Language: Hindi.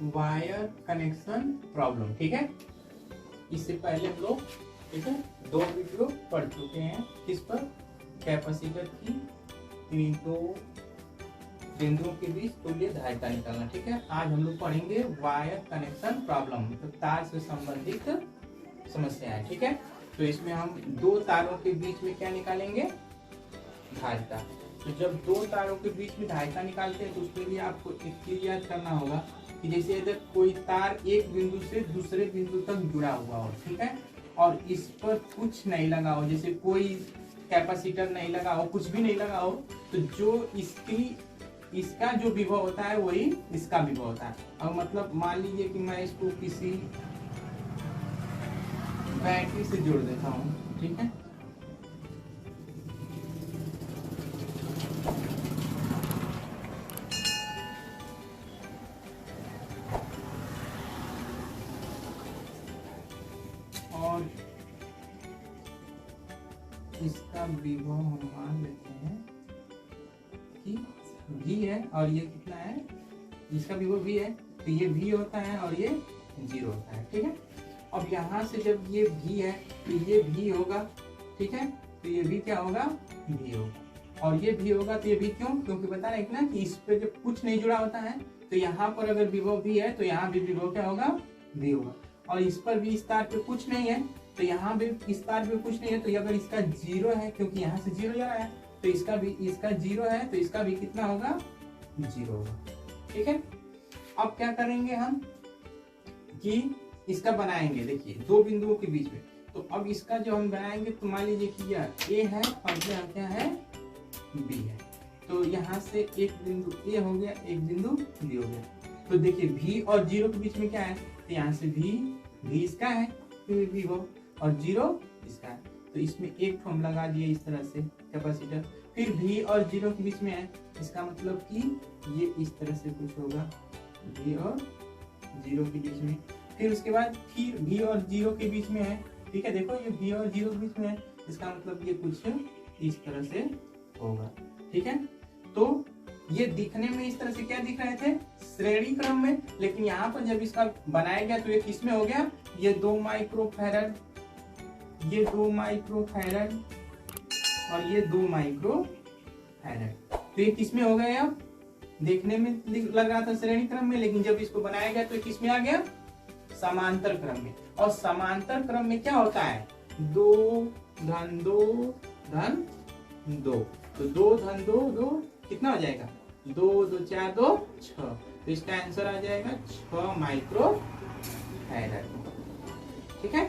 Wire connection problem. ठीक है, इससे पहले हम लोग ठीक है 2 वीडियो पढ़ चुके हैं किस पर, कैपेसिटर की 3 बिंदुओं के बीच तुल्य धारिता निकालना। ठीक है, आज हम लोग पढ़ेंगे वायर कनेक्शन प्रॉब्लम, तो तार से संबंधित समस्याएं। ठीक है, तो इसमें हम 2 तारों के बीच में क्या निकालेंगे, धारिता। तो जब 2 तारों के बीच में धारिता निकालते हैं तो उसके लिए आपको एक चीज याद करना होगा कि जैसे अगर कोई तार एक बिंदु से दूसरे बिंदु तक जुड़ा हुआ हो, ठीक है, और इस पर कुछ नहीं लगा हो, जैसे कोई कैपेसिटर नहीं लगा हो, कुछ भी नहीं लगा हो, तो जो इसका जो विभव होता है वही इसका विभव होता है। और मतलब मान लीजिए कि मैं इसको किसी बैटरी से जोड़ देता हूँ, ठीक है, और इसका विभव हम मान लेते हैं कि V है और ये कितना है, इसका विभव V है, तो ये V होता है और ये 0 होता है। ठीक है, अब यहाँ से जब ये V है तो ये V होगा, ठीक है, तो ये V क्या होगा, V होगा, और ये V होगा तो ये V क्यों, क्योंकि बता रहे हैं ना कि इस पे जब कुछ नहीं जुड़ा होता है तो यहाँ पर अगर विभव V है तो यहाँ भी विभव क्या होगा, V होगा, और इस पर भी इस तार पे कुछ नहीं है तो यहाँ भी इस तार पे कुछ नहीं है, तो अगर इसका 0 है, क्योंकि यहाँ से 0 जा रहा है, तो इसका 0 है, तो इसका भी कितना होगा, 0 होगा। ठीक है, अब क्या करेंगे हम कि इसका बनाएंगे, देखिए 2 बिंदुओं के बीच में, तो अब इसका जो हम बनाएंगे तो मान लीजिए कि यह A है और यह क्या है, B है, तो यहाँ से एक बिंदु A हो गया, एक बिंदु B हो गया, तो देखिए V और 0 के बीच में क्या है, तो यहाँ से V इसका है, V हो, और 0 इसका है, तो इसमें एक हम लगा दिए इस तरह से कैपेसिटर, फिर V और 0 के बीच में है, इसका मतलब कि ये इस तरह से कुछ होगा, V और 0 के बीच में, फिर उसके बाद फिर V और 0 के बीच में है। ठीक है, देखो ये V और 0 के बीच में है, इसका मतलब ये कुछ इस तरह से होगा। ठीक है, तो ये दिखने में इस तरह से क्या दिख रहे थे, श्रेणी क्रम में, लेकिन यहाँ पर जब इसका बनाया गया तो ये किसमें हो गया, ये 2 माइक्रोफैरड, ये 2 माइक्रोफैरड और ये 2 माइक्रोफैरड, तो ये किसमें हो गया, अब देखने में लग रहा था श्रेणी क्रम में, लेकिन जब इसको बनाया गया तो ये किसमें आ गया, समांतर क्रम में। और समांतर क्रम में क्या होता है, 2 धन 2 धन 2, तो 2 धन 2 2 कितना हो जाएगा, 2 2 4 2 6, तो इसका आंसर आ जाएगा 6 माइक्रोफैरड। ठीक है,